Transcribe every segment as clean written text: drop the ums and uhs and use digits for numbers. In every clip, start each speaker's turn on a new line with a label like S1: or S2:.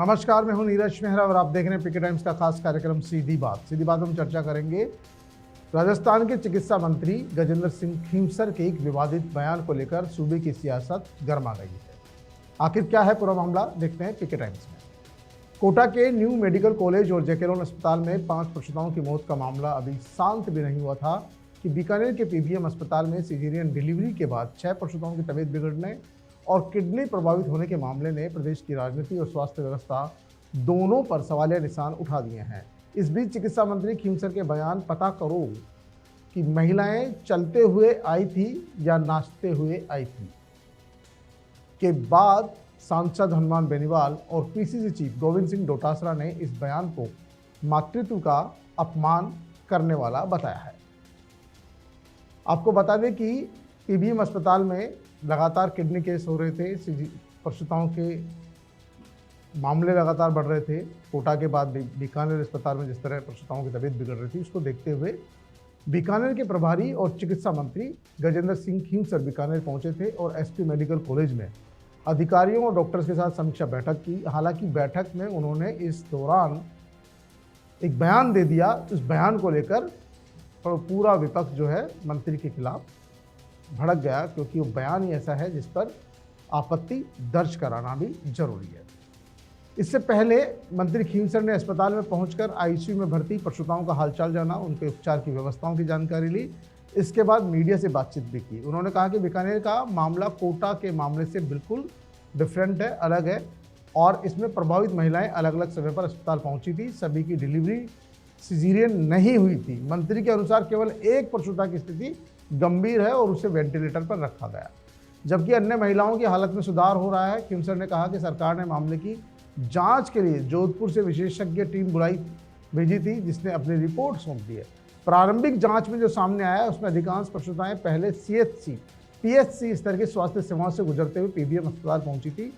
S1: नमस्कार, मैं हूं नीरज मेहरा और आप देख रहे हैं पीके टाइम्स का खास कार्यक्रम सीधी बात। सीधी बात हम चर्चा करेंगे राजस्थान के चिकित्सा मंत्री गजेंद्र सिंह खींवसर के एक विवादित बयान को लेकर सूबे की सियासत गर्मा गई है। आखिर क्या है पूरा मामला, देखते हैं पीके टाइम्स में। कोटा के न्यू मेडिकल कॉलेज और जेकेलोन अस्पताल में 5 प्रसूताओं की मौत का मामला अभी शांत भी नहीं हुआ था कि बीकानेर के पीबीएम अस्पताल में सिजेरियन डिलीवरी के बाद 6 प्रसूताओं की तबीयत बिगड़ने और किडनी प्रभावित होने के मामले ने प्रदेश की राजनीति और स्वास्थ्य व्यवस्था दोनों पर सवालिया निशान उठा दिए हैं। इस बीच चिकित्सा मंत्री खींवसर के बयान पता करो कि महिलाएं चलते हुए आई थी या नाचते हुए आई थी के बाद सांसद हनुमान बेनीवाल और पीसीसी चीफ गोविंद सिंह डोटासरा ने इस बयान को मातृत्व का अपमान करने वाला बताया है। आपको बता दें कि पीबीएम अस्पताल में लगातार किडनी केस हो रहे थे, प्रसूताओं के मामले लगातार बढ़ रहे थे। कोटा के बाद बीकानेर अस्पताल में जिस तरह प्रसूताओं की तबीयत बिगड़ रही थी, उसको देखते हुए बीकानेर के प्रभारी और चिकित्सा मंत्री गजेंद्र सिंह खींवसर बीकानेर पहुंचे थे और एसपी मेडिकल कॉलेज में अधिकारियों और डॉक्टर्स के साथ समीक्षा बैठक की। हालांकि बैठक में उन्होंने इस दौरान एक बयान दे दिया। उस बयान को लेकर पूरा विपक्ष जो है मंत्री के खिलाफ भड़क गया, क्योंकि वो बयान ही ऐसा है जिस पर आपत्ति दर्ज कराना भी जरूरी है। इससे पहले मंत्री खींवसर ने अस्पताल में पहुंचकर आईसीयू में भर्ती प्रसूताओं का हालचाल जाना, उनके उपचार की व्यवस्थाओं की जानकारी ली। इसके बाद मीडिया से बातचीत भी की। उन्होंने कहा कि बीकानेर का मामला कोटा के मामले से बिल्कुल डिफरेंट है, अलग है, और इसमें प्रभावित महिलाएं अलग अलग समय पर अस्पताल पहुंची थी। सभी की डिलीवरी सिजेरियन नहीं हुई थी। मंत्री के अनुसार केवल एक प्रसूता की स्थिति गंभीर है और उसे वेंटिलेटर पर रखा गया, जबकि अन्य महिलाओं की हालत में सुधार हो रहा है। खींवसर ने कहा कि सरकार ने मामले की जांच के लिए जोधपुर से विशेषज्ञ टीम भेजी थी, जिसने अपनी रिपोर्ट सौंप दी है। प्रारंभिक जांच में जो सामने आया है उसमें अधिकांश प्रसूताएं पहले सीएचसी पीएचसी स्तर की स्वास्थ्य सेवाओं से गुजरते हुए पीबीएम अस्पताल पहुंची थी।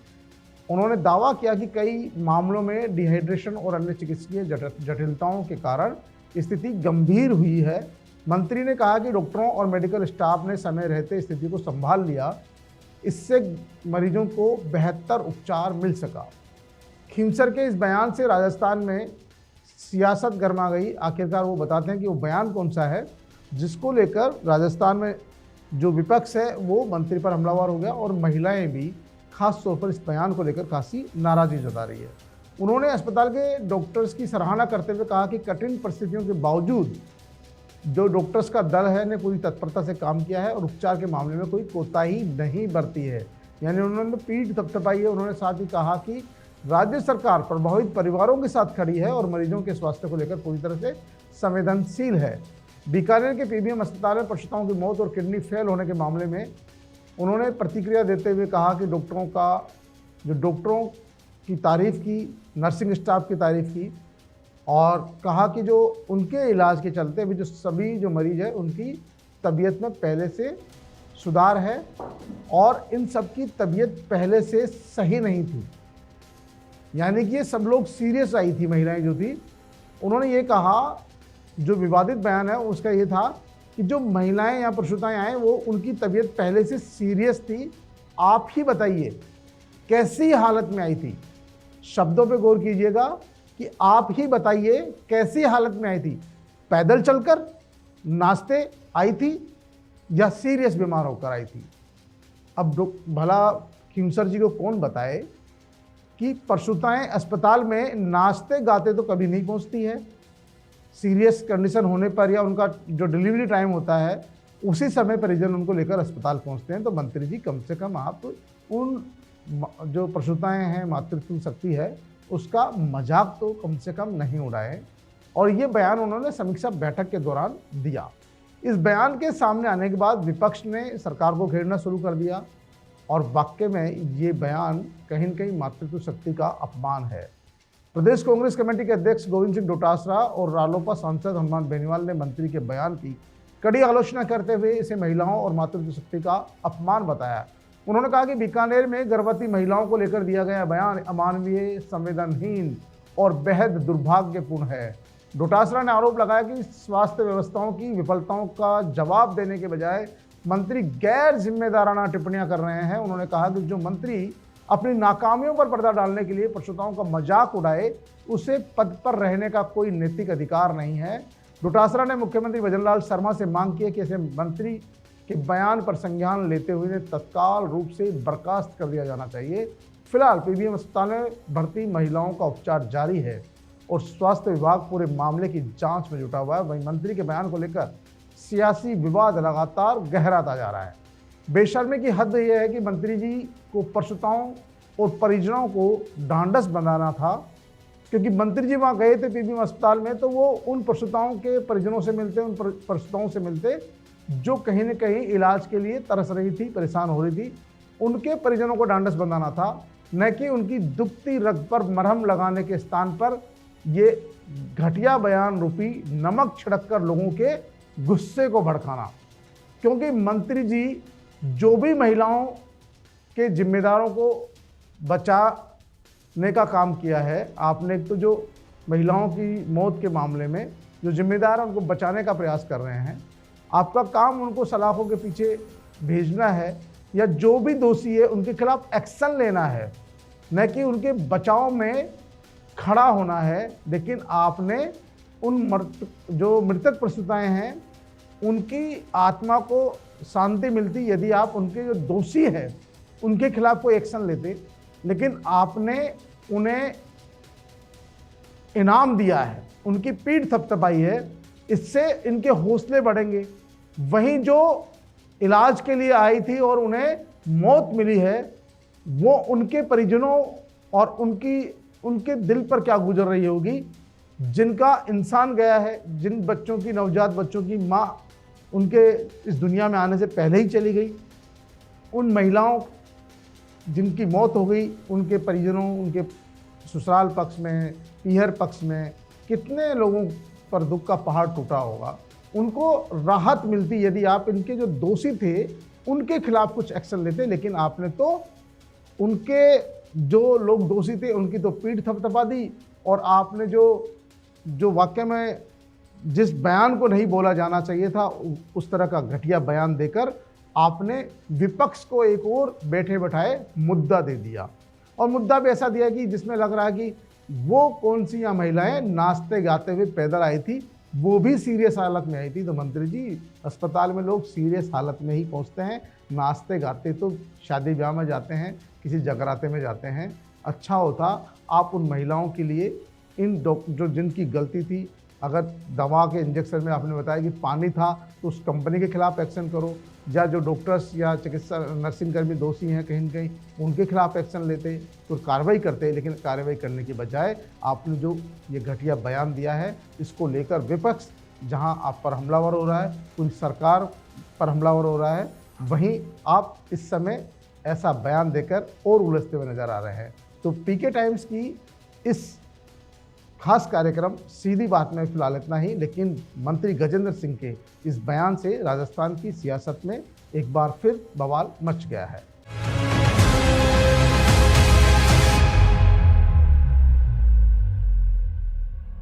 S1: उन्होंने दावा किया कि कई मामलों में डिहाइड्रेशन और अन्य चिकित्सकीय जटिलताओं के कारण स्थिति गंभीर हुई है। मंत्री ने कहा कि डॉक्टरों और मेडिकल स्टाफ ने समय रहते स्थिति को संभाल लिया, इससे मरीजों को बेहतर उपचार मिल सका। खींवसर के इस बयान से राजस्थान में सियासत गर्मा गई। आखिरकार वो बताते हैं कि वो बयान कौन सा है जिसको लेकर राजस्थान में जो विपक्ष है वो मंत्री पर हमलावर हो गया, और महिलाएं भी खास तौर पर इस बयान को लेकर खासी नाराजगी जता रही है। उन्होंने अस्पताल के डॉक्टर्स की सराहना करते हुए कहा कि कठिन परिस्थितियों के बावजूद जो डॉक्टर्स का दल है ने पूरी तत्परता से काम किया है और उपचार के मामले में कोई कोताही नहीं बरती है। यानी उन्होंने पीठ थपथपाई है। उन्होंने साथ ही कहा कि राज्य सरकार प्रभावित परिवारों के साथ खड़ी है और मरीजों के स्वास्थ्य को लेकर पूरी तरह से संवेदनशील है। बीकानेर के पीबीएम अस्पताल में प्रसूताओं की मौत और किडनी फेल होने के मामले में उन्होंने प्रतिक्रिया देते हुए कहा कि डॉक्टरों की तारीफ की, नर्सिंग स्टाफ की तारीफ की, और कहा कि जो उनके इलाज के चलते भी जो मरीज है उनकी तबीयत में पहले से सुधार है और इन सब की तबीयत पहले से सही नहीं थी। यानी कि ये सब लोग सीरियस आई थी, महिलाएं जो थी। उन्होंने ये कहा, जो विवादित बयान है उसका ये था कि जो महिलाएं या प्रसूताएं आए वो उनकी तबीयत पहले से सीरियस थी। आप ही बताइए कैसी हालत में आई थी। शब्दों पे गौर कीजिएगा कि आप ही बताइए कैसी हालत में आई थी। पैदल चलकर, नाचते आई थी या सीरियस बीमार होकर आई थी। अब भला खींवसर जी को कौन बताए कि प्रसूताएं अस्पताल में नाचते गाते तो कभी नहीं पहुंचती है। सीरियस कंडीशन होने पर या उनका जो डिलीवरी टाइम होता है उसी समय परिजन उनको लेकर अस्पताल पहुंचते हैं। तो मंत्री जी, कम से कम आप उन जो प्रसूताएं हैं, मातृत्व शक्ति है, उसका मजाक तो कम से कम नहीं उड़ाए। और ये बयान उन्होंने समीक्षा बैठक के दौरान दिया। इस बयान के सामने आने के बाद विपक्ष ने सरकार को घेरना शुरू कर दिया और वाकई में ये बयान कहीं न कहीं मातृत्व शक्ति का अपमान है। प्रदेश कांग्रेस कमेटी के अध्यक्ष गोविंद सिंह डोटासरा और रालोपा सांसद हनुमान बेनीवाल ने मंत्री के बयान की कड़ी आलोचना करते हुए इसे महिलाओं और मातृत्व शक्ति का अपमान बताया। उन्होंने कहा कि बीकानेर में गर्भवती महिलाओं को लेकर दिया गया बयान अमानवीय, संवेदनहीन और बेहद दुर्भाग्यपूर्ण है। डोटासरा ने आरोप लगाया कि स्वास्थ्य व्यवस्थाओं की विफलताओं का जवाब देने के बजाय मंत्री गैर जिम्मेदाराना टिप्पणियां कर रहे हैं। उन्होंने कहा कि जो मंत्री अपनी नाकामियों पर पर्दा डालने के लिए परसोत्ताओं का मजाक उड़ाए, उसे पद पर रहने का कोई नैतिक अधिकार नहीं है। डोटासरा ने मुख्यमंत्री भजनलाल शर्मा से मांग की है कि ऐसे मंत्री के बयान पर संज्ञान लेते हुए इन्हें तत्काल रूप से बर्खास्त कर दिया जाना चाहिए। फिलहाल पीबीएम अस्पताल में भर्ती महिलाओं का उपचार जारी है और स्वास्थ्य विभाग पूरे मामले की जांच में जुटा हुआ है। वहीं मंत्री के बयान को लेकर सियासी विवाद लगातार गहराता जा रहा है। बेशर्मी की हद यह है कि मंत्री जी को परसोत्ताओं और परिजनों को ढांढस बंधाना था, क्योंकि मंत्री जी वहाँ गए थे पीबीएम अस्पताल में तो वो उन परसोत्ताओं के परिजनों से मिलते, उन परसोत्ताओं से मिलते जो कहीं न कहीं इलाज के लिए तरस रही थी, परेशान हो रही थी। उनके परिजनों को ढांढस बंधाना था, न कि उनकी दुखती रग पर मरहम लगाने के स्थान पर ये घटिया बयान रूपी नमक छिड़क कर लोगों के गुस्से को भड़काना। क्योंकि मंत्री जी जो भी महिलाओं के जिम्मेदारों को बचाने का काम किया है, आपने एक तो जो महिलाओं की मौत के मामले में जो जिम्मेदार है उनको बचाने का प्रयास कर रहे हैं, आपका काम उनको सलाखों के पीछे भेजना है या जो भी दोषी है उनके खिलाफ एक्शन लेना है, न कि उनके बचाव में खड़ा होना है। लेकिन आपने उन जो मृतक प्रसूताएं हैं उनकी आत्मा को शांति मिलती यदि आप उनके जो दोषी हैं उनके खिलाफ कोई एक्शन लेते, लेकिन आपने उन्हें इनाम दिया है, उनकी पीठ थपथपाई है, इससे इनके हौसले बढ़ेंगे। वहीं जो इलाज के लिए आई थी और उन्हें मौत मिली है, वो उनके परिजनों और उनके दिल पर क्या गुजर रही होगी, जिनका इंसान गया है, जिन बच्चों की, नवजात बच्चों की माँ उनके इस दुनिया में आने से पहले ही चली गई। उन महिलाओं जिनकी मौत हो गई, उनके परिजनों, उनके ससुराल पक्ष में, पीहर पक्ष में कितने लोगों पर दुख का पहाड़ टूटा होगा। उनको राहत मिलती यदि आप इनके जो दोषी थे उनके खिलाफ कुछ एक्शन लेते, लेकिन आपने तो उनके जो लोग दोषी थे उनकी तो पीठ थपथपा दी और आपने जो वाकई में जिस बयान को नहीं बोला जाना चाहिए था उस तरह का घटिया बयान देकर आपने विपक्ष को एक और बैठे बैठाए मुद्दा दे दिया। और मुद्दा भी ऐसा दिया कि जिसमें लग रहा है कि वो कौन सी यहाँ महिलाएं नाचते गाते हुए पैदल आई थी, वो भी सीरियस हालत में आई थी। तो मंत्री जी, अस्पताल में लोग सीरियस हालत में ही पहुँचते हैं, नाचते गाते तो शादी ब्याह में जाते हैं, किसी जगराते में जाते हैं। अच्छा होता आप उन महिलाओं के लिए जो जिनकी गलती थी, अगर दवा के इंजेक्शन में आपने बताया कि पानी था तो उस कंपनी के खिलाफ एक्शन करो, या जो डॉक्टर्स या चिकित्सा नर्सिंग कर्मी दोषी हैं कहीं न कहीं उनके खिलाफ एक्शन लेते तो कार्रवाई करते। लेकिन कार्रवाई करने के बजाय आपने जो ये घटिया बयान दिया है, इसको लेकर विपक्ष जहां आप पर हमलावर हो रहा है, पूरी सरकार पर हमलावर हो रहा है, वहीं आप इस समय ऐसा बयान देकर और उलझते हुए नजर आ रहे हैं। तो पीके टाइम्स की इस खास कार्यक्रम सीधी बात में फिलहाल इतना ही, लेकिन मंत्री गजेंद्र सिंह के इस बयान से राजस्थान की सियासत में एक बार फिर बवाल मच गया है।